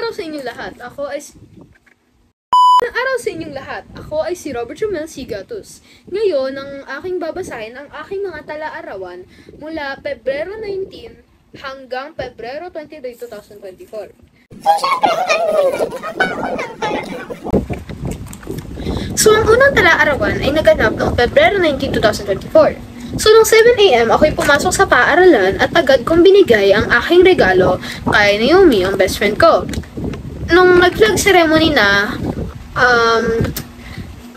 araw sa inyong lahat. Ako ay si Robert Romel Sigatus. Ngayon, ang aking babasahin ang aking mga tala-arawan mula Pebrero 19 hanggang Pebrero 23, 2024. So, ang unang tala-arawan ay naganap noong Pebrero 19, 2024. So, noong 7 AM, ako'y pumasok sa paaralan at agad kong binigay ang aking regalo kay Naomi, ang best friend ko. Nung nag-flag ceremony na,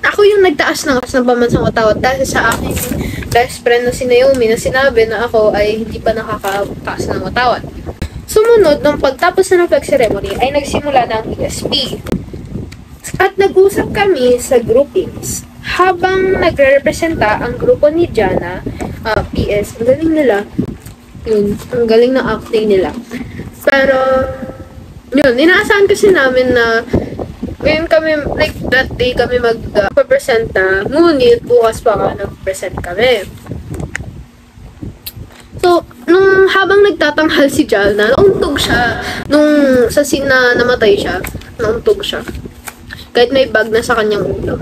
ako yung nagtaas ng pambansang watawat dahil sa aking best friend na si Naomi na sinabi na ako ay hindi pa nakakataas ng watawat. Sumunod, nung pagtapos na ng flag ceremony, ay nagsimula ng ESP. At nag-usap kami sa groupings. Habang nagre-representa ang grupo ni Jana, PS, ang galing nila. Yun, ang galing na acting nila. Pero, yun, inaasahan kasi namin na ngayon kami, like that day kami mag-presenta, ngunit bukas pa nag-present kami. So, nung habang nagtatanghal si Jana, nauntog siya. Nung sa scene na namatay siya, nauntog siya. Kahit may bag na sa kanyang ulo.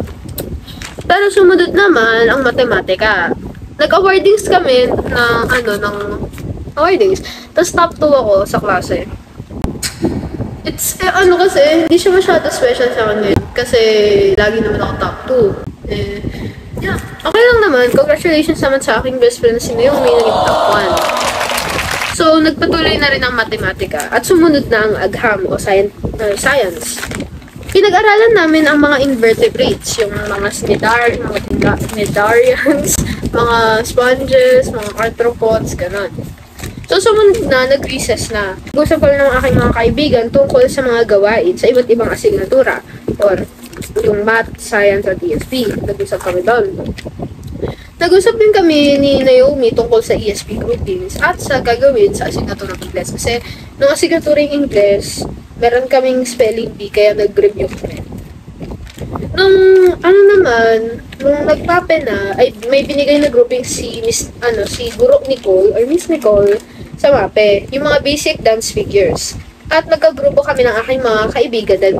Pero sumunod naman ang matematika. Nag-awardings kami ng awardings. Tapos top 2 ako sa klase. It's, kasi, hindi siya masyado special sa akin ngayon. Kasi, lagi naman ako top 2. Yeah. Okay lang naman. Congratulations naman sa aking best friend si Naomi, naging top 1. So, nagpatuloy na rin ang matematika. At sumunod na ang agham o science. Pinag-aralan namin ang mga invertebrates, yung mga cnidarians, mga sponges, mga arthropods, gano'n. So, sumunod na, nag-recess na. Nag-usap kami ng aking mga kaibigan tungkol sa mga gawain sa iba't ibang asignatura or yung math, science, at ESP. Nag-usap kami doon. Nag-usap din kami ni Naomi tungkol sa ESP groupings at sa gagawin sa asignaturang Ingles. Kasi, nung asignaturang Ingles, meron kaming spelling bee, kaya nag-review kami. Nung nagpape na, ay may binigay na grouping si Guro Nicole or Miss Nicole sa MAPE, yung mga basic dance figures. At nagkagrupo kami ng aking mga kaibigan dahil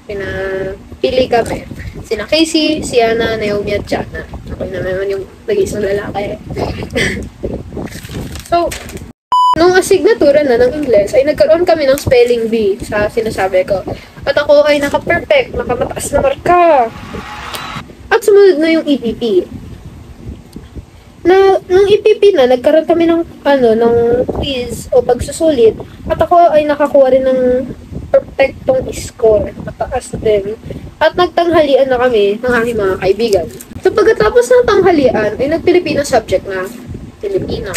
pinapili kami. Sina Casey, Siana, Naomi at Jana. Ako naman yung nag-isang lalaki. So, nung asignatura na ng Ingles, ay nagkaroon kami ng spelling bee sa sinasabi ko. At ako ay naka-perfect, nakamataas na marka. At sumunod na yung EPP. Nung EPP na, nagkaroon kami ng quiz o pagsusulit. At ako ay nakakuha rin ng perfectong score. Mataas din. At nagtanghalian na kami ng aking mga kaibigan. So pagkatapos ng tanghalian, ay nag-Filipino subject na Filipino.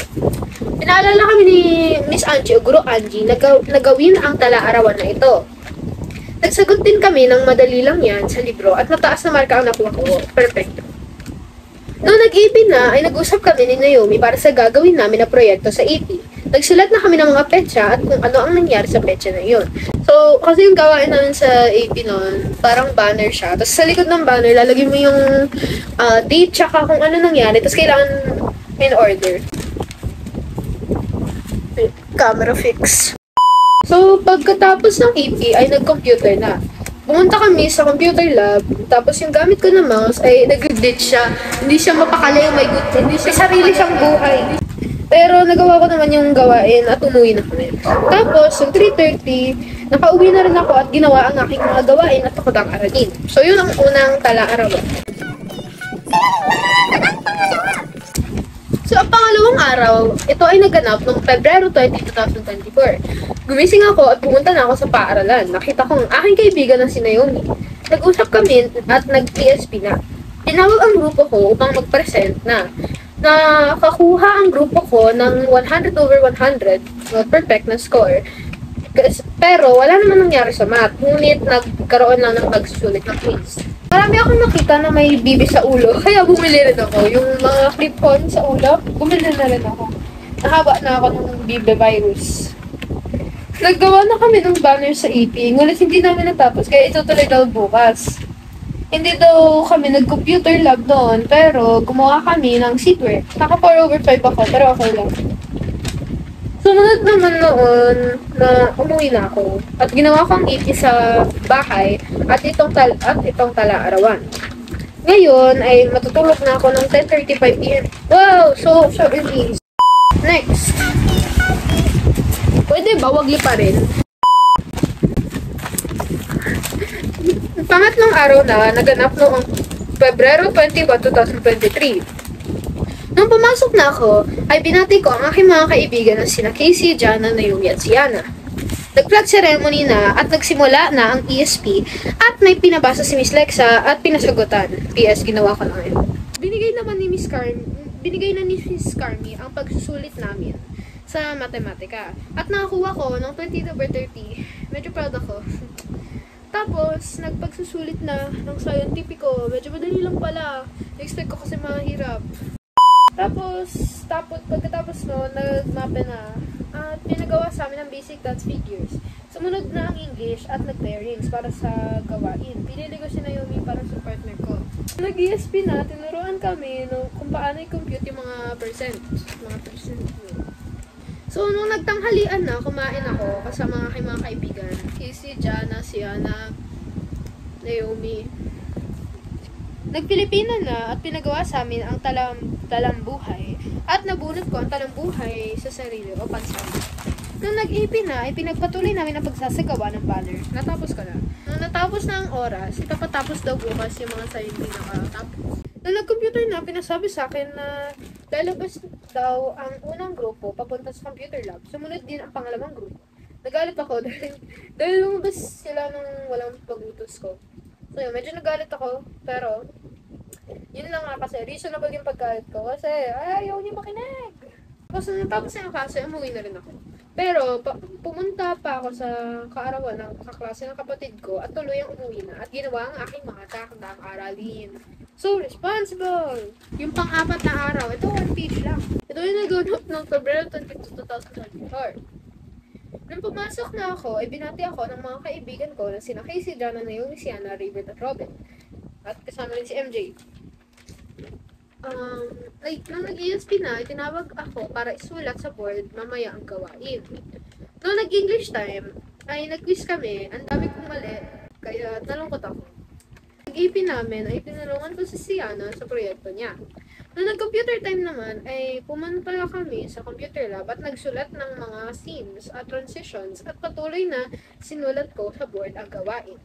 Pinaalala kami ni Miss Angie o Guro Angie na gawin ang tala-arawan na ito. Nagsagot din kami ng madali lang yan sa libro at mataas na marka ang nakuha ko. Perfect. Noong nag-AP na, ay nag-usap kami ni Naomi para sa gagawin namin na proyekto sa AP. Nagsulat na kami ng mga petsa at kung ano ang nangyari sa petsa na yun. So, kasi yung gawain namin sa AP noon, parang banner siya. Tapos sa likod ng banner, lalagyan mo yung date tsaka kung ano nangyari. Tapos kailangan in order. Camera fix. So, pagkatapos ng AP ay nag-computer na. Pumunta kami sa computer lab, tapos yung gamit ko na mouse ay nag-glitch siya. Hindi siya mapakala yung hindi siya sarili siyang buhay. Pero nagawa ko naman yung gawain at umuwi na kami. Tapos, yung 3:30, nakauwi na rin ako at ginawa ang aking mga gawain at ako ang aralin. So, yun ang unang tala-arawan. So, ang pangalawang araw, ito ay naganap noong Pebrero 20, 2024. Gumising ako at pumunta na ako sa paaralan. Nakita ko ang aking kaibigan na si Naomi. Nag-usap kami at nag-PSP na. Tinawag ang grupo ko upang mag-present na. Nakakuha ang grupo ko ng 100/100, perfect na score. Pero wala naman nangyari sa math. Ngunit nagkaroon lang ng pagsusulit ng quiz. Marami akong nakita na may bibi sa ulo, kaya bumili rin ako. Yung mga clip-on sa ulo, bumili na rin ako. Nahaba na ako ng bibi virus. Naggawa na kami ng banner sa EP, ngunit hindi namin natapos, kaya itutuloy daw bukas. Hindi daw kami nag-computer lab doon, pero gumawa kami ng seatwork. Naka 4/5 ako, pero okay lang. Sumunod naman noon na umuwi na ako at ginawa ko ang EP sa bahay at itong tala-arawan. Ngayon ay matutulog na ako ng 10:35 PM. Wow! So early. Next. Pwede ba? Wag pa rin. Pangatlong araw na naganap noong Pebrero 21, 2023. Nung pumasok na ako, ay binati ko ang aking mga kaibigan na sina Casey, Jana, Naomi at Siana. Nag-flag ceremony na at nagsimula na ang ESP at may pinabasa si Miss Lexa at pinasagutan. PS, ginawa ko lang yun. Binigay na ni Miss Carmi ang pagsusulit namin sa matematika. At nakakuha ko ng 22/30. Medyo proud ako. Tapos, nagpagsusulit na ng scientifico. Medyo madali lang pala. Expect ko kasi mahirap. Tapos, pagkatapos no, nag-mapa na. At pinagawa sa amin ang basic dots figures. Sumunod na ang English at nag-pairings para sa gawain. Pinili ko si Naomi para sa partner ko. Nag-ESP na, tinuruan kami no, kung paano i-compute yung mga percent. So, nung nagtanghalian na, kumain ako kasama aking mga kaibigan. Casey, Jana, Siana, Naomi. Nagpilipino na at pinagawa sa amin ang talambuhay at nabunot ko ang talambuhay sa sarili o pansan. Nung nag-EP na, ay pinagpatuloy namin ang pagsasagawa ng banner. Natapos ko na. Nung natapos na ang oras, ikapatapos daw bukas yung mga sarili nakatapos. Nung nag-computer na, pinasabi sa akin na lalabas daw ang unang grupo papunta sa computer lab. Sumunod din ang pangalawang grupo. Nagalit ako dahil lumabas sila nung walang pag-utos ko. So yun, medyo nagalit ako, pero yun lang nga kasi, reasonable yung pagkalit ko kasi ayaw niya makinig. Tapos natapos na yung klase, umuwi na rin ako. Pero pumunta pa ako sa kaarawan ng kaklase ng kapatid ko at tuloy ang umuwi na at ginawa ang aking mga takdang aralin. So responsible! Yung pang-apat na araw, ito 1 page lang. Ito yung nagunap ng February 22, 2024. Nung pumasok na ako, ay binati ako ng mga kaibigan ko na sina Casey, Jana, Naomi, Siana, River at Robin. At kasama rin si MJ. Nung nag-ESP na, tinawag ako para isulat sa board mamaya ang gawain. Nung nag-English time, ay nag-quiz kami. Ang dami kong mali, kaya nalungkot ako. Nag-EP namin, ay tinulungan ko si Siana sa proyekto niya. Nung nag-computer time naman, ay pumunta kami sa computer lab at nagsulat ng mga scenes at transitions at patuloy na sinulat ko sa board ang gawain.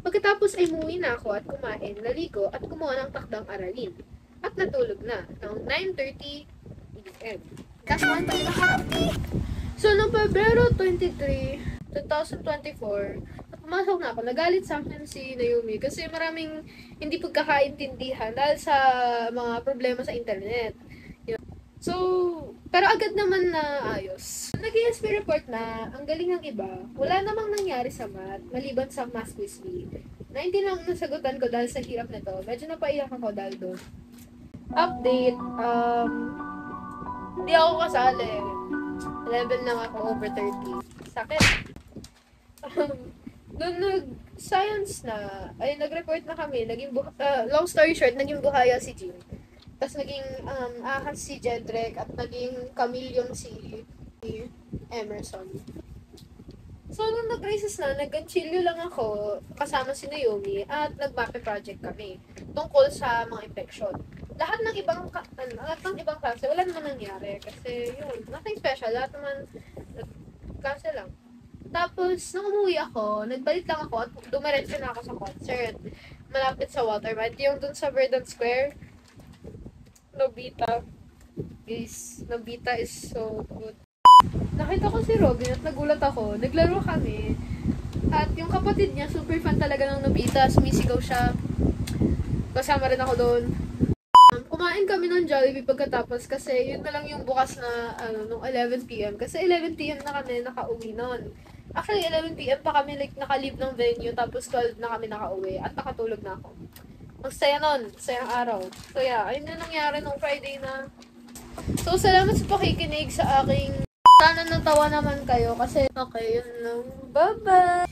Pagkatapos ay umuwi na ako at kumain, naligo at kumuha ng takdang aralin. At natulog na ng 9:30 PM. That's one pa nila. So, noong Pebrero 23, 2024, pumasok na ako. Nagalit sa akin si Naomi kasi maraming hindi pagkakaintindihan dahil sa mga problema sa internet. So, pero agad naman na ayos. Nag-ESP report na, ang galing ng iba, wala namang nangyari sa math, maliban sa math quiz B. 19 lang nasagutan ko dahil sa hirap nito. Medyo napaiyak ako dahil doon. Update, hindi ako kasali. Level lang ako over 30. Sakit. Doon nag-science na, ay nag-report na kami, long story short, naging buhaya si Jim. Tapos naging ahas si Jedrick at naging chameleon si Emerson. So, nung nag-races na, nag-chilyo lang ako kasama si Naomi at nag-MAPE project kami tungkol sa mga infection. Lahat ng ibang klase, wala naman nangyari kasi yun, nothing special, lahat naman klase lang. Tapos, nung umuwi ako, nagbalik lang ako at dumiretso na ako sa concert. Malapit sa Waterman. Yung dun sa Verdant Square. Nobita. Guys, Nobita is so good. Nakita ko si Robin at nagulat ako. Naglaro kami. At yung kapatid niya, super fan talaga ng Nobita. Sumisigaw siya. Kasama rin ako doon. Kumain kami ng Jollibee pagkatapos kasi yun na lang yung bukas na nung 11 PM. Kasi 11 PM na kami nakauwi noon. Actually, 11 PM pa kami naka-leave ng venue tapos 12 na kami nakauwi at nakatulog na ako. Ang saya nun, sayang araw. So yeah, ayun na nangyari nung Friday na. So salamat sa pakikinig sa aking. Sana natawa naman kayo kasi okay, yun lang. Bye-bye!